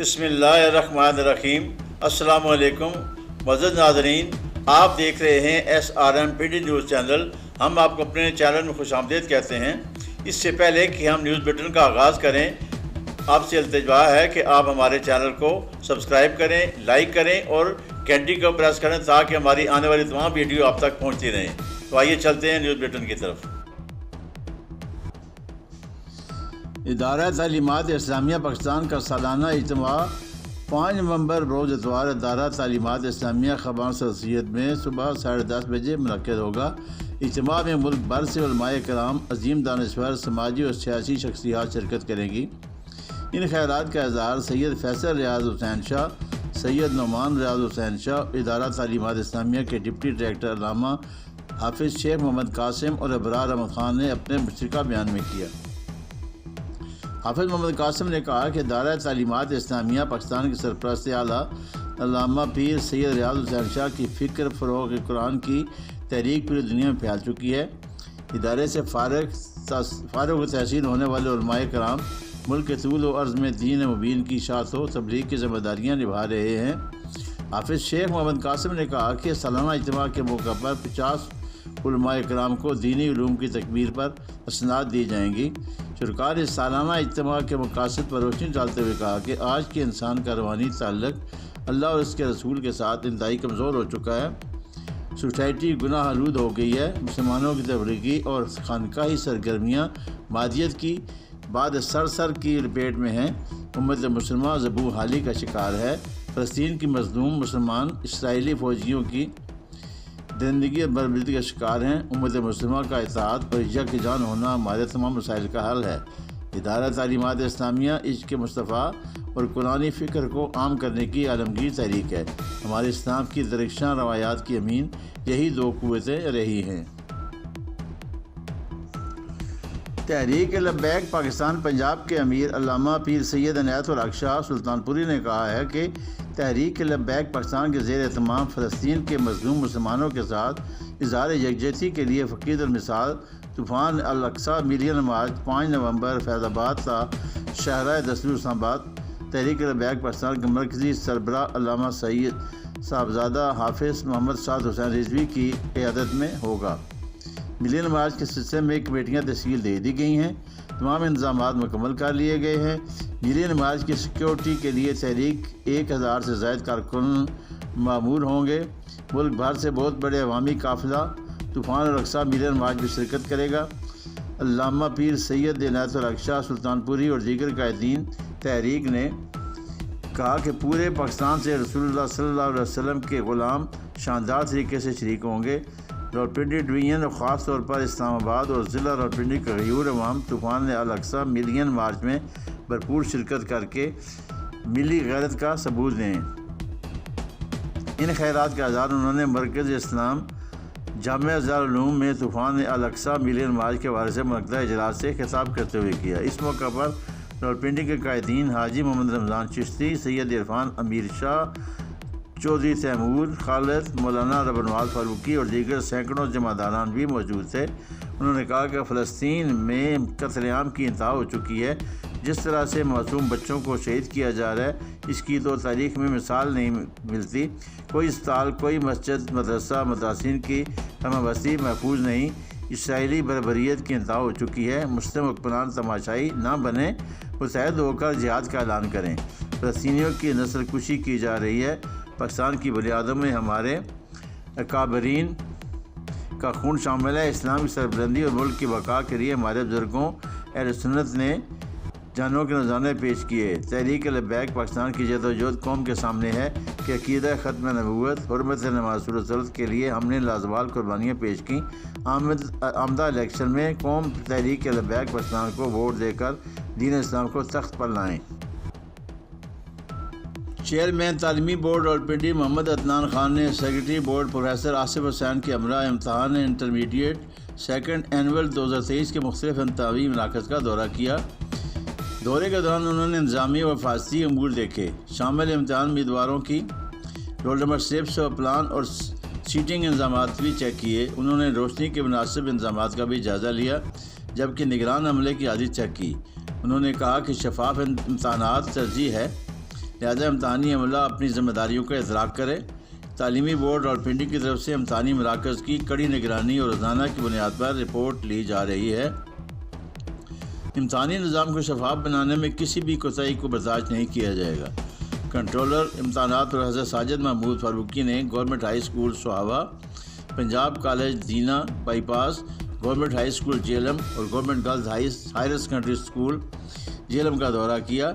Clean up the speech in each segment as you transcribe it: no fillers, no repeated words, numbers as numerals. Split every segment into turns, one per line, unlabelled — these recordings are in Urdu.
بسم اللہ الرحمن الرحیم۔ السلام علیکم معزز ناظرین، آپ دیکھ رہے ہیں SRM PD نیوز چینل۔ ہم آپ کو اپنے چینل میں خوش آمدید کہتے ہیں۔ اس سے پہلے کہ ہم نیوز بلیٹن کا آغاز کریں، آپ سے التجا ہے کہ آپ ہمارے چینل کو سبسکرائب کریں، لائک کریں اور گھنٹی کو پریس کریں تاکہ ہماری آنے والی تمام ویڈیو آپ تک پہنچتی رہیں۔ تو آئیے چلتے ہیں نیوز بلیٹن کی طرف۔ ادارہ تعلیمات اسلامیہ پاکستان کا سالانہ اجتماع 5 نومبر روز اتوار ادارہ تعلیمات اسلامیہ خبان سرسید میں صبح 10:30 بجے منعقد ہوگا۔ اجتماع میں ملک بھر سے علماء کرام، عظیم دانشور، سماجی اور سیاسی شخصیات شرکت کریں گی۔ ان خیالات کا اظہار سید فیصل ریاض حسین شاہ، سید نعمان ریاض حسین شاہ، ادارہ تعلیمات اسلامیہ کے ڈپٹی ڈائریکٹر علامہ حافظ شیخ محمد قاسم اور ابرار احمد خان نے اپنے مشترکہ بیان میں کیا۔ حافظ محمد قاسم نے کہا کہ ادارہ تعلیمات اسلامیہ پاکستان کے سرپرست اعلیٰ علامہ پیر سید ریاض حسین شاہ کی فکر فروغ قرآن کی تحریک پوری دنیا میں پھیل چکی ہے۔ ادارے سے فارغ و تحصیل ہونے والے علماء کرام ملک کے طول و عرض میں دین مبین کی اشاعت و تبلیغ کی ذمہ داریاں نبھا رہے ہیں۔ حافظ شیخ محمد قاسم نے کہا کہ سالانہ اجتماع کے موقع پر 50 علماء کرام کو دینی علوم کی تکمیل پر اسناد دی جائیں گی۔ شرکاء نے سالانہ اجتماع کے مقاصد پر روشنی ڈالتے ہوئے کہا کہ آج کے انسان کا روحانی تعلق اللہ اور اس کے رسول کے ساتھ انتہائی کمزور ہو چکا ہے۔ سوسائٹی گناہ آلود ہو گئی ہے۔ مسلمانوں کی تفریقی اور خانقاہی سرگرمیاں مادیت کی بعد سر کی لپیٹ میں ہیں۔ امت مسلمہ ذبح حالی کا شکار ہے۔ فلسطین کی مظلوم مسلمان اسرائیلی فوجیوں کی درندگی اور بربریتی کا شکار ہیں۔ امت مسلمہ کا اتحاد اور یکجان ہونا ہمارے تمام مسائل کا حل ہے۔ ادارہ تعلیمات اسلامیہ عشق مصطفیٰ اور قرآنی فکر کو عام کرنے کی عالمگیر تحریک ہے۔ ہمارے اسلام کی درخشاں روایات کی امین یہی دو قوتیں رہی ہیں۔ تحریک لبیک پاکستان پنجاب کے امیر علامہ پیر سید عنایت الحق شاہ سلطان پوری نے کہا ہے کہ تحریک لبیک پاکستان کے زیر اہتمام فلسطین کے مظلوم مسلمانوں کے ساتھ اظہار یکجہتی کے لیے فقید المثال طوفان الاقصی ملین مارچ 5 نومبر فیض آباد تا شاہراہ دستور اسلام آباد۔ تحریک لبیک پاکستان کے مرکزی سربراہ علامہ سید صاحبزادہ حافظ محمد سعد حسین رضوی کی قیادت میں ہوگا۔ ملین مارچ کے سلسلے میں کمیٹیاں تشکیل دے دی گئی ہیں۔ تمام انتظامات مکمل کر لیے گئے ہیں۔ ملین مارچ کی سیکیورٹی کے لیے تحریک 1000 سے زائد کارکن معمور ہوں گے۔ ملک بھر سے بہت بڑے عوامی قافلہ طوفان الاقصی ملین مارچ میں شرکت کرے گا۔ علامہ پیر سید عنایت الحق شاہ سلطان پوری اور دیگر قائدین تحریک نے کہا کہ پورے پاکستان سے رسول اللہ صلی اللہ علیہ وسلم کے غلام شاندار طریقے سے شریک ہوں گے۔ راولپنڈی ڈویژن اور خاص طور پر اسلام آباد اور ضلع راولپنڈی کے غیور عوام طوفان الاقصی ملین مارچ میں بھرپور شرکت کر کے ملی غیرت کا ثبوت دیں۔ ان خیرات کا اظہار انہوں نے مرکز اسلام جامعہ دارالعلوم میں طوفان الاقصی ملین مارچ کے حوالے سے منعقدہ اجلاس سے خطاب کرتے ہوئے کیا۔ اس موقع پر راولپنڈی کے قائدین حاجی محمد رمضان چشتی، سید عرفان امیر شاہ، چودھری تیمور خالد، مولانا ربن نواز فاروقی اور دیگر سینکڑوں جمعداران بھی موجود تھے۔ انہوں نے کہا کہ فلسطین میں قتل عام کی انتہا ہو چکی ہے۔ جس طرح سے معصوم بچوں کو شہید کیا جا رہا ہے، اس کی تو تاریخ میں مثال نہیں ملتی۔ کوئی اسپتال، کوئی مسجد، مدرسہ، مدرسین کی ہمہ بستی محفوظ نہیں۔ اسرائیلی بربریت کی انتہا ہو چکی ہے۔ مسلم حکمران تماشائی نہ بنیں، متحد ہو کر جہاد کا اعلان کریں۔ فلسطینیوں کی نسل کشی کی جا رہی ہے۔ پاکستان کی بنیادوں میں ہمارے اکابرین کا خون شامل ہے۔ اسلام کی سربلندی اور ملک کی بقا کے لیے ہمارے بزرگوں اہل سنت نے جانوں کے نذرانے پیش کیے۔ تحریک لبیک پاکستان کی جدوجہد قوم کے سامنے ہے کہ عقیدہ ختم نبوت، حرمت نماز رسولت کے لیے ہم نے لازوال قربانیاں پیش کیں۔ آمدہ الیکشن میں قوم تحریک لبیک پاکستان کو ووٹ دے کر دین اسلام کو تخت پر لائیں۔ چیئرمین تعلیمی بورڈ راولپنڈی محمد عدنان خان نے سیکرٹری بورڈ پروفیسر آصف حسین کے ہمراہ امتحان انٹرمیڈیٹ سیکنڈ اینول 2023 کے مختلف انتخابی مراکز کا دورہ کیا۔ دورے کے دوران انہوں نے انتظامی و حفاظتی امور دیکھے، شامل امتحان امیدواروں کی رول نمبر سلپس و پلان اور سیٹنگ انتظامات بھی چیک کیے۔ انہوں نے روشنی کے مناسب انتظامات کا بھی جائزہ لیا، جبکہ نگران عملے کی حاضری چیک کی۔ انہوں نے کہا کہ شفاف امتحانات ترجیح ہے۔ لہذا امتحانی عملہ اپنی ذمہ داریوں کا ادراک کرے۔ تعلیمی بورڈ راولپنڈی کی طرف سے امتحانی مراکز کی کڑی نگرانی اور روزانہ کی بنیاد پر رپورٹ لی جا رہی ہے۔ امتحانی نظام کو شفاف بنانے میں کسی بھی کوتاہی کو برداشت نہیں کیا جائے گا۔ کنٹرولر امتحانات اور حضرت ساجد محمود فاروقی نے government high school Sohawa, Punjab college Dina bypass, government high school Jhelum اور government girls higher secondary school Jhelum کا دورہ کیا۔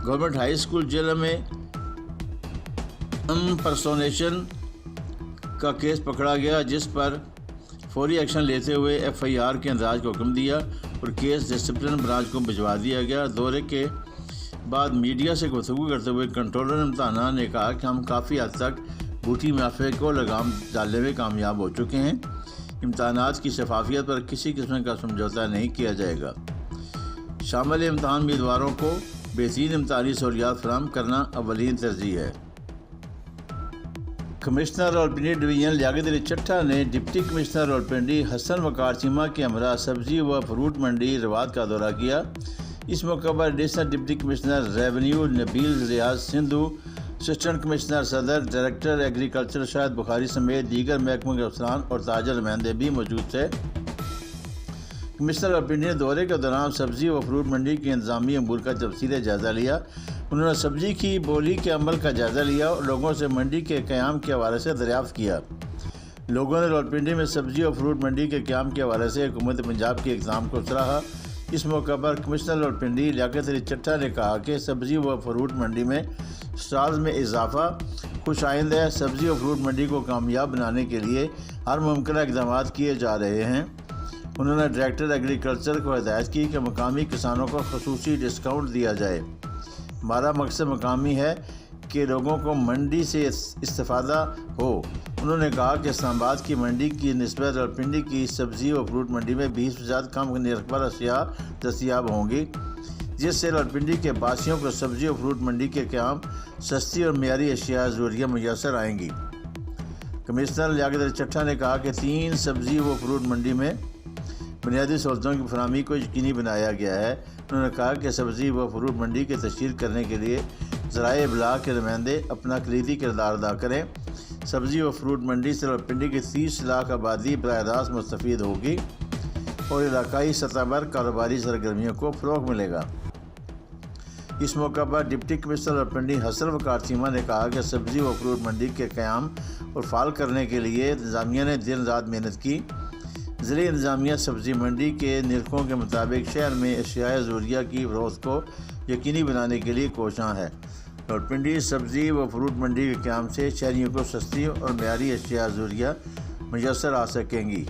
گورنمنٹ ہائی اسکول جیلم میں امپرسونیشن کا کیس پکڑا گیا، جس پر فوری ایکشن لیتے ہوئے FIR کے اندراج کا حکم دیا اور کیس ڈسپلن برانچ کو بھجوا دیا گیا۔ دورے کے بعد میڈیا سے گفتگو کرتے ہوئے کنٹرولر امتحانات نے کہا کہ ہم کافی حد تک بھوٹی مافیا کو لگام ڈالنے میں کامیاب ہو چکے ہیں۔ امتحانات کی شفافیت پر کسی قسم کا سمجھوتہ نہیں کیا جائے گا۔ شامل امتحان امیدواروں کو بہترین امتحانی سہولیات فراہم کرنا اولین ترجیح ہے۔ کمشنر راولپنڈی ڈویژن لیاقت علی چٹھا نے ڈپٹی کمشنر راولپنڈی حسن وقار چیمہ کے ہمراہ سبزی و فروٹ منڈی رواد کا دورہ کیا۔ اس موقع پر ایڈیشنل ڈپٹی کمشنر ریونیو نبیل ریاض سندھو، اسسٹنٹ کمشنر صدر، ڈائریکٹر ایگریکلچر شاہد بخاری سمیت دیگر محکموں کے افسران اور تاجر نمائندے بھی موجود تھے۔ کمشنر راولپنڈی نے دورے کے دوران سبزی و فروٹ منڈی کے انتظامی امور کا تفصیلی جائزہ لیا۔ انہوں نے سبزی کی بولی کے عمل کا جائزہ لیا اور لوگوں سے منڈی کے قیام کے حوالے سے دریافت کیا۔ لوگوں نے راولپنڈی میں سبزی و فروٹ منڈی کے قیام کے حوالے سے حکومت پنجاب کے اقدام کو سراہا۔ اس موقع پر کمشنر راولپنڈی لیاقت علی چٹھا نے کہا کہ سبزی و فروٹ منڈی میں اسٹالز میں اضافہ خوش آئند ہے۔ سبزی و فروٹ منڈی کو کامیاب بنانے کے لیے ہر ممکنہ اقدامات کیے جا رہے ہیں۔ انہوں نے ڈائریکٹر ایگریکلچر کو ہدایت کی کہ مقامی کسانوں کو خصوصی ڈسکاؤنٹ دیا جائے۔ ہمارا مقصد مقامی ہے کہ لوگوں کو منڈی سے استفادہ ہو۔ انہوں نے کہا کہ اسلام آباد کی منڈی کی نسبت راولپنڈی کی سبزی و فروٹ منڈی میں 20% کم نرخ پر اشیاء دستیاب ہوں گی، جس سے راولپنڈی کے باسیوں کو سبزی و فروٹ منڈی کے قیام سستی اور معیاری اشیاء ضروریہ میسر آئیں گی۔ کمشنر لیاقت علی چٹھا نے کہا کہ 3 سبزی و فروٹ منڈی میں بنیادی سہولتوں کی فراہمی کو یقینی بنایا گیا ہے۔ انہوں نے کہا کہ سبزی و فروٹ منڈی کی تشہیر کرنے کے لیے ذرائع ابلاغ کے نمائندے اپنا کلیدی کردار ادا کریں۔ سبزی و فروٹ منڈی سے راولپنڈی کی 30 لاکھ آبادی براہ راست مستفید ہوگی اور علاقائی سطح پر کاروباری سرگرمیوں کو فروغ ملے گا۔ اس موقع پر ڈپٹی کمشنر راولپنڈی حسن وقار چیمہ نے کہا کہ سبزی و فروٹ منڈی کے قیام اور فعال کرنے کے لیے انتظامیہ نے دن رات محنت کی۔ ضلعی انتظامیہ سبزی منڈی کے نرخوں کے مطابق شہر میں اشیاء ضروریہ کی فروخت کو یقینی بنانے کے لیے کوشاں ہے۔ راولپنڈی سبزی و فروٹ منڈی کے قیام سے شہریوں کو سستی اور معیاری اشیاء ضروریہ میسر آ سکیں گی۔